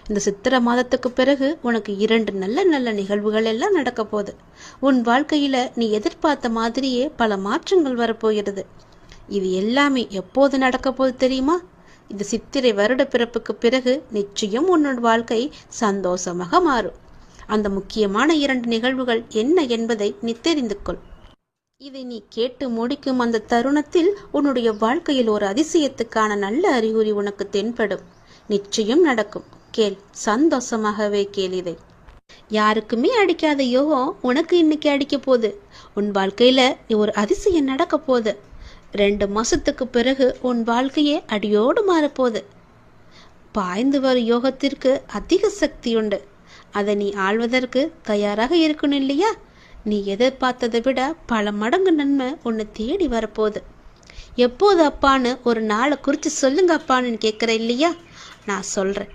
இந்த சித்திரை மாதத்துக்கு பிறகு உனக்கு 2 நல்ல நல்ல நிகழ்வுகள் எல்லாம் நடக்க போகுது. உன் வாழ்க்கையில நீ எதிர்பார்த்த மாதிரியே பல மாற்றங்கள் வரப்போகிறது. இது எல்லாமே எப்போது நடக்க போகுது தெரியுமா? இந்த சித்திரை வருட பிறப்புக்கு பிறகு நிச்சயம் உன்னோட வாழ்க்கை சந்தோஷமாக மாறும். அந்த முக்கியமான 2 நிகழ்வுகள் என்ன என்பதை நீ தெரிந்து கொள். இதை நீ கேட்டு முடிக்கும் அந்த தருணத்தில் உன்னுடைய வாழ்க்கையில் ஒரு அதிசயத்துக்கான நல்ல அறிகுறி உனக்கு தென்படும். நிச்சயம் நடக்கும். கேள், சந்தோஷமாகவே கேள். இதை யாருக்குமே அடிக்காத யோகம் உனக்கு இன்னைக்கு அடிக்க போகுது. உன் வாழ்க்கையில ஒரு அதிசயம் நடக்க போகுது. 2 மாசத்துக்கு பிறகு உன் வாழ்க்கையே அடியோடு மாறப்போகுது. பாய்ந்து வரும் யோகத்திற்கு அதிக சக்தி உண்டு. அதை நீ ஆள்வதற்கு தயாராக இருக்கணும் இல்லையா? நீ எதிர்பார்த்ததை விட பல மடங்கு நன்மை உன்னை தேடி வரப்போகுது. எப்போது அப்பான்னு ஒரு நாளை குறித்து சொல்லுங்க அப்பான்னு கேட்குற இல்லையா? நான் சொல்கிறேன்.